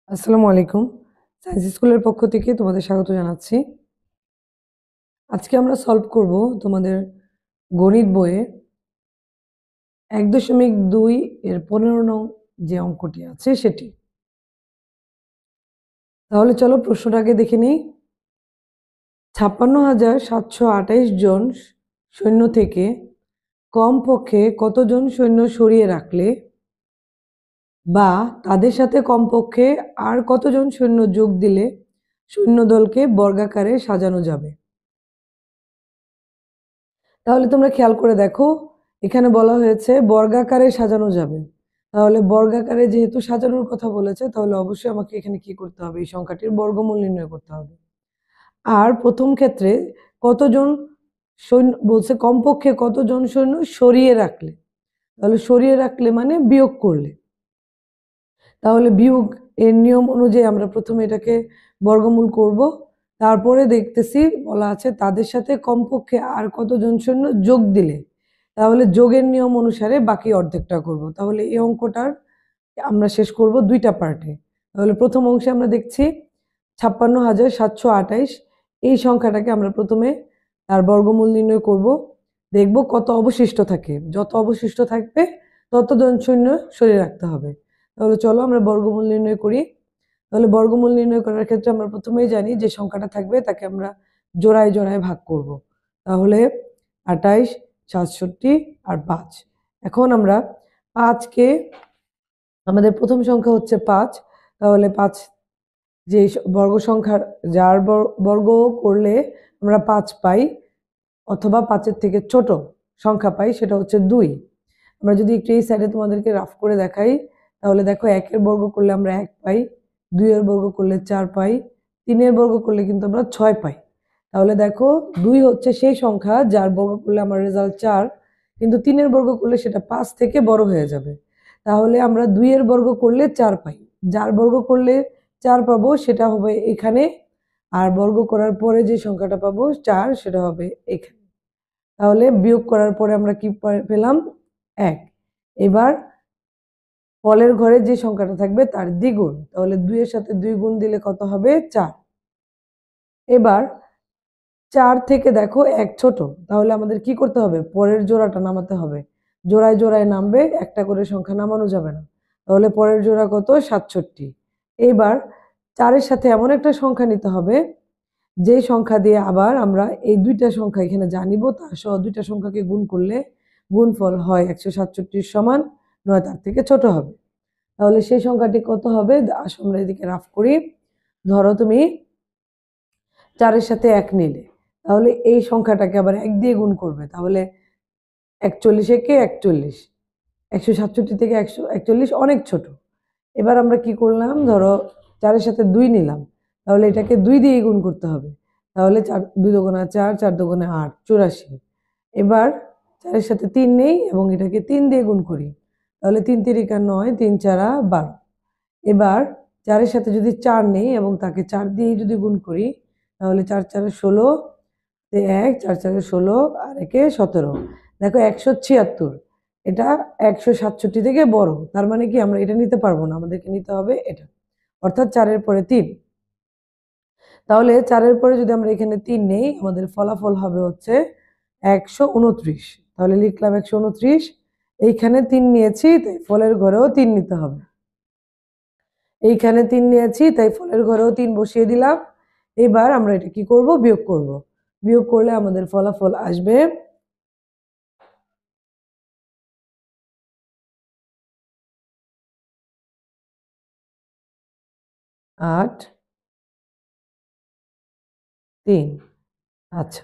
আসসালামু আলাইকুম। সায়েন্স স্কুলের পক্ষ থেকে তোমাদের স্বাগত জানাচ্ছি। আজকে আমরা সলভ করব তোমাদের গণিত বইয়ে 1.2 এর 15 নং যে অঙ্কটি আছে সেটি। তাহলে চলো প্রশ্নটাকে দেখে নিই। 56,728 জন সৈন্য থেকে কমপক্ষে কতজন সৈন্য সরিয়ে রাখলে বা তাদের সাথে কমপক্ষে আর কতজন সৈন্য যোগ দিলে সৈন্যদলকে বর্গাকারে সাজানো যাবে। তাহলে তোমরা খেয়াল করে দেখো, এখানে বলা হয়েছে বর্গাকারে সাজানো যাবে। তাহলে বর্গাকারে যেহেতু সাজানোর কথা বলেছে, তাহলে অবশ্যই আমাকে এখানে কি করতে হবে, এই সংখ্যাটির বর্গমূল নির্ণয় করতে হবে। আর প্রথম ক্ষেত্রে কতজন সৈন্য বলছে, কমপক্ষে কতজন সৈন্য সরিয়ে রাখলে। তাহলে সরিয়ে রাখলে মানে বিয়োগ করলে। তাহলে বিয়োগ এর নিয়ম অনুযায়ী আমরা প্রথমে এটাকে বর্গমূল করব, তারপরে দেখতেছি বলা আছে তাদের সাথে কমপক্ষে আর কতজন সৈন্য যোগ দিলে, তাহলে যোগের নিয়ম অনুসারে বাকি অর্ধেকটা করব। তাহলে এই অঙ্কটার আমরা শেষ করব দুইটা পার্টে। তাহলে প্রথম অংশে আমরা দেখছি 56,728, এই সংখ্যাটাকে আমরা প্রথমে তার বর্গমূল নির্ণয় করব, দেখব কত অবশিষ্ট থাকে। যত অবশিষ্ট থাকবে ততজন সৈন্য সরিয়ে রাখতে হবে। তাহলে চলো আমরা বর্গমূল নির্ণয় করি। তাহলে বর্গমূল নির্ণয় করার ক্ষেত্রে আমরা প্রথমেই জানি যে সংখ্যাটা থাকবে তাকে আমরা জোড়ায় জোড়ায় ভাগ করব। তাহলে 28, 67 আর 5। এখন আমরা 5কে, আমাদের প্রথম সংখ্যা হচ্ছে 5, তাহলে 5 যে বর্গ সংখ্যার যার বর্গ করলে আমরা 5 পাই অথবা 5-এর থেকে ছোট সংখ্যা পাই, সেটা হচ্ছে 2। আমরা যদি একটু এই সাইডে তোমাদেরকে রাফ করে দেখাই, তাহলে দেখো 1-এর বর্গ করলে আমরা 1 পাই, 2-এর বর্গ করলে 4 পাই, 3-এর বর্গ করলে কিন্তু আমরা 6 পাই। তাহলে দেখো 2 হচ্ছে সেই সংখ্যা যার বর্গ করলে আমার রেজাল্ট 4, কিন্তু 3-এর বর্গ করলে সেটা 5 থেকে বড় হয়ে যাবে। তাহলে আমরা 2-এর বর্গ করলে 4 পাই, যার বর্গ করলে 4 পাবো সেটা হবে এখানে, আর বর্গ করার পরে যে সংখ্যাটা পাবো 4 সেটা হবে এখানে। তাহলে বিয়োগ করার পরে আমরা কি পেলাম, 1। এবার ফলের ঘরে যে সংখ্যাটা থাকবে তার দ্বিগুণ, তাহলে 2-এর সাথে 2 গুণ দিলে কত হবে, 4। এবার 4 থেকে দেখো 1 ছোট, তাহলে আমাদের কি করতে হবে, পরের জোড়াটা নামাতে হবে। জোড়ায় জোড়ায় নামবে, একটা করে সংখ্যা নামানো যাবে না। তাহলে পরের জোড়া কত, 67। এইবার 4-এর সাথে এমন একটা সংখ্যা নিতে হবে যে সংখ্যা দিয়ে আবার আমরা এই দুইটা সংখ্যা এখানে জানিব, তার সহ দুইটা সংখ্যাকে গুণ করলে গুণফল হয় 167 সমান 9, তার থেকে ছোট হবে। তাহলে সেই সংখ্যাটি কত হবে, আসো আমরা এদিকে রাফ করি। ধরো তুমি 4-এর সাথে 1 নিলে, তাহলে এই সংখ্যাটাকে আবার 1 দিয়ে গুণ করবে, তাহলে 41 একে 41, 167 থেকে 141 অনেক ছোট। এবার আমরা কি করলাম, ধরো 4-এর সাথে 2 নিলাম, তাহলে এটাকে 2 দিয়ে গুণ করতে হবে। তাহলে 2 দুগুণা 4, 4 দুগুণে 8, 84। এবার 4-এর সাথে 3 নেই এবং এটাকে 3 দিয়ে গুণ করি, তাহলে 3 তিরিকা 9, 3 চারা 12। এবার 4-এর সাথে যদি 4 নেই এবং তাকে 4 দিয়ে যদি গুণ করি, তাহলে 4 চারে 16, 1, 4 চারে 16 আর 1-এ 17। দেখো 176, এটা 167 থেকে বড়, তার মানে কি আমরা এটা নিতে পারবো না, আমাদেরকে নিতে হবে এটা, অর্থাৎ 4-এর পরে 3। তাহলে 4-এর পরে যদি আমরা এখানে 3 নেই, আমাদের ফলাফল হবে হচ্ছে 129। তাহলে লিখলাম 129, এইখানে 3 নিয়েছি তাই ফলের ঘরেও 3 নিতে হবে। এইখানে 3 নিয়েছি তাই ফলের ঘরেও 3 বসিয়ে দিলাম। এবার আমরা এটা কি করব, বিয়োগ করব। বিয়োগ করলে আমাদের ফলাফল আসবে 8, 3। আচ্ছা,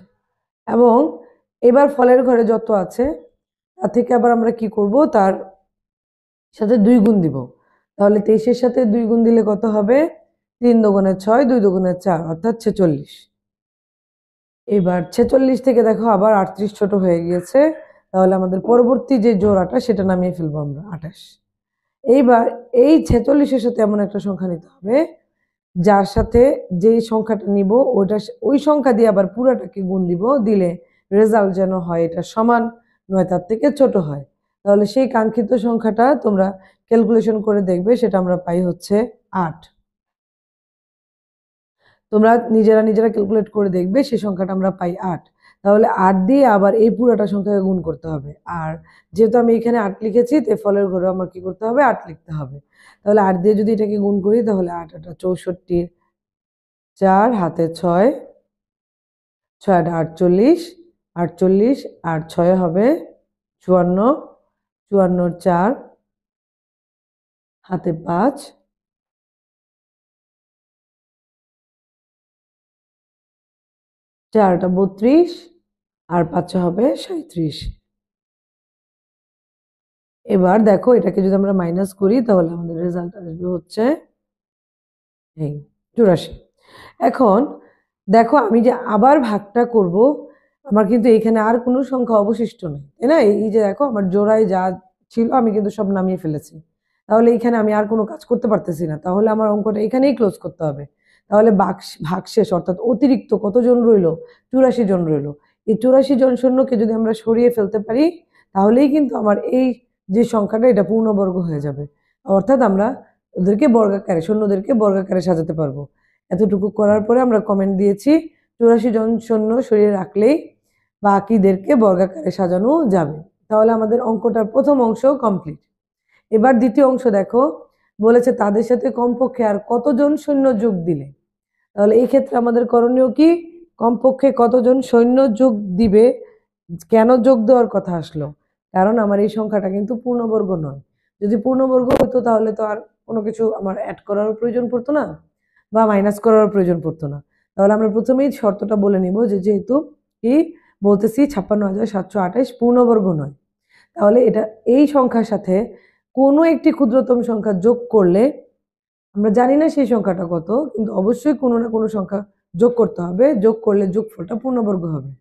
এবং এবার ফলের ঘরে যত আছে তার থেকে আবার আমরা কি করব, তার সাথে 2 গুণ দিব। তাহলে 23-এর সাথে 2 গুণ দিলে কত হবে, 3 দুগুণে 6, 2 দুগুণে 4, অর্থাৎ 46। এবার 46 থেকে দেখো আবার 38 ছোট হয়ে গিয়েছে, তাহলে আমাদের পরবর্তী যে জোড়াটা সেটা নামিয়ে ফেলবো আমরা, 28। এইবার এই 46-এর সাথে এমন একটা সংখ্যা নিতে হবে যার সাথে যেই সংখ্যাটা নিব ওইটা, ওই সংখ্যা দিয়ে আবার পুরাটাকে গুণ দিব, দিলে রেজাল্ট যেন হয় এটা সমান 9, তার থেকে ছোট হয়। তাহলে সেই কাঙ্ক্ষিত সংখ্যাটা তোমরা ক্যালকুলেশন করে দেখবে, সেটা আমরা পাই হচ্ছে 8। তোমরা নিজেরা নিজেরা ক্যালকুলেট করে দেখবে সেই সংখ্যাটা আমরা পাই 8। তাহলে 8 দিয়ে আবার এই পুরোটা সংখ্যাকে গুণ করতে হবে। আর যেহেতু আমি এখানে 8 লিখেছি, তাই ফলের ঘরে আমার কি করতে হবে, 8 লিখতে হবে। তাহলে 8 দিয়ে যদি এটাকে গুণ করি তাহলে 8 8 64, 4 হাতে 6, 6 48, 48 আর 6 হবে 54, 54 4 হাতে 5, 4 32 আর 5 হবে 37। এবার দেখো এটাকে যদি আমরা মাইনাস করি তাহলে আমাদের রেজাল্ট আসবে হচ্ছে এই 84। এখন দেখো আমি যে আবার ভাগটা করব, আমার কিন্তু এখানে আর কোনো সংখ্যা অবশিষ্ট নেই, তাই না? এই যে দেখো আমার জোড়ায় যা ছিল আমি কিন্তু সব নামিয়ে ফেলেছি। তাহলে এখানে আমি আর কোনো কাজ করতে পারতেছি না, তাহলে আমার অঙ্কটা এখানেই ক্লোজ করতে হবে। তাহলে ভাগশেষ অর্থাৎ অতিরিক্ত কতজন রইল, 84 জন রইল। এই 84 জন শূন্যকে যদি আমরা সরিয়ে ফেলতে পারি তাহলেই কিন্তু আমার এই যে সংখ্যাটা এটা পূর্ণবর্গ হয়ে যাবে। অর্থাৎ আমরা ওদেরকে বর্গাকারে, শূন্যদেরকে বর্গাকারে সাজাতে পারবো। এতটুকু করার পরে আমরা কমেন্ট দিয়েছি 84 জন শূন্য সরিয়ে রাখলেই বাকিদেরকে বর্গাকারে সাজানো যাবে। তাহলে আমাদের অঙ্কটার প্রথম অংশ কমপ্লিট। এবার দ্বিতীয় অংশ দেখো, বলেছে তাদের সাথে কমপক্ষে আর কতজন সৈন্য যোগ দিলে। তাহলে এই ক্ষেত্রে আমাদের করণীয় কি, কমপক্ষে কতজন সৈন্য যোগ দিবে। কেন যোগ দেওয়ার কথা আসলো, কারণ আমার এই সংখ্যাটা কিন্তু পূর্ণবর্গ নয়। যদি পূর্ণবর্গ হতো তাহলে তো আর কোনো কিছু আমার অ্যাড করার প্রয়োজন পড়তো না বা মাইনাস করার প্রয়োজন পড়তো না। তাহলে আমরা প্রথমেই শর্তটা বলে নিব যে যেহেতু কি বলতেছি 56,728 পূর্ণবর্গ নয়, তাহলে এটা এই সংখ্যার সাথে কোনো একটি ক্ষুদ্রতম সংখ্যা যোগ করলে, আমরা জানি না সেই সংখ্যাটা কত, কিন্তু অবশ্যই কোনো না কোনো সংখ্যা যোগ করতে হবে, যোগ করলে যোগফলটা পূর্ণবর্গ হবে।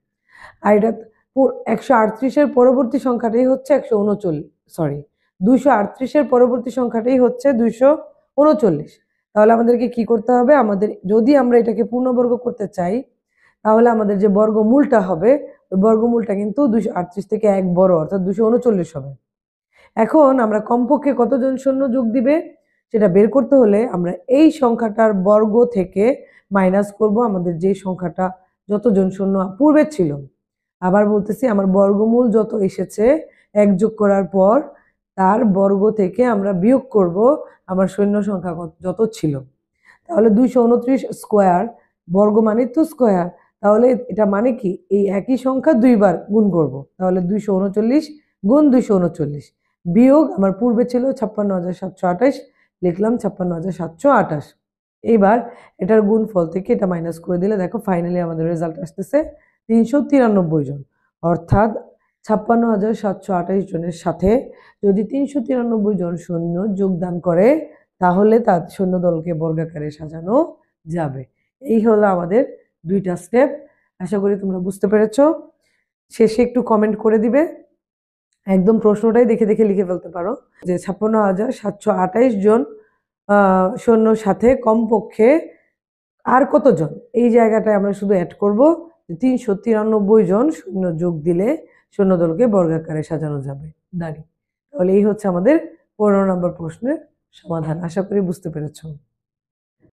আর এটা 138-এর পরবর্তী সংখ্যাটাই হচ্ছে 238-এর পরবর্তী সংখ্যাটাই হচ্ছে 239। তাহলে আমাদেরকে কি করতে হবে, আমাদের যদি আমরা এটাকে পূর্ণবর্গ করতে চাই তাহলে আমাদের যে বর্গমূলটা হবে ওই বর্গমূলটা কিন্তু 238 থেকে 1 বড় অর্থাৎ 239 হবে। এখন আমরা কমপক্ষে কতজন শূন্য যোগ দিবে সেটা বের করতে হলে আমরা এই সংখ্যাটার বর্গ থেকে মাইনাস করব আমাদের যে সংখ্যাটা যতজন শূন্য পূর্বে ছিল। আবার বলতেছি আমার বর্গমূল যত এসেছে 1 যোগ করার পর তার বর্গ থেকে আমরা বিয়োগ করব আমার সৈন্য সংখ্যা যত ছিল। তাহলে 229 স্কোয়ার, বর্গ মানে তো স্কোয়ার, তাহলে এটা মানে কি এই একই সংখ্যা 2 বার গুণ করব। তাহলে 239 গুণ 239 বিয়োগ আমার পূর্বে ছিল 56,728, লিখলাম 56,728। এইবার এটার গুণফল থেকে এটা মাইনাস করে দিলে দেখো ফাইনালি আমাদের রেজাল্ট আসতেছে 393 জন। অর্থাৎ 56,728 জনের সাথে যদি 393 জন সৈন্য যোগদান করে তাহলে তার সৈন্য দলকে বর্গাকারে সাজানো যাবে। এই হলো আমাদের 2টা স্টেপ। আশা করি তোমরা বুঝতে পেরেছো। শেষে একটু কমেন্ট করে দিবে, একদম প্রশ্নটাই দেখে দেখে লিখে ফেলতে পারো যে 56,728 জন সৈন্যর সাথে কমপক্ষে আর কতজন, এই জায়গাটায় আমরা শুধু অ্যাড করব 393 জন সৈন্য যোগ দিলে সৈন্যদলকে বর্গাকারে সাজানো যাবে। দাঁড়ি। তাহলে এই হচ্ছে আমাদের 15 নম্বর প্রশ্নের সমাধান। আশা করি বুঝতে পেরেছো।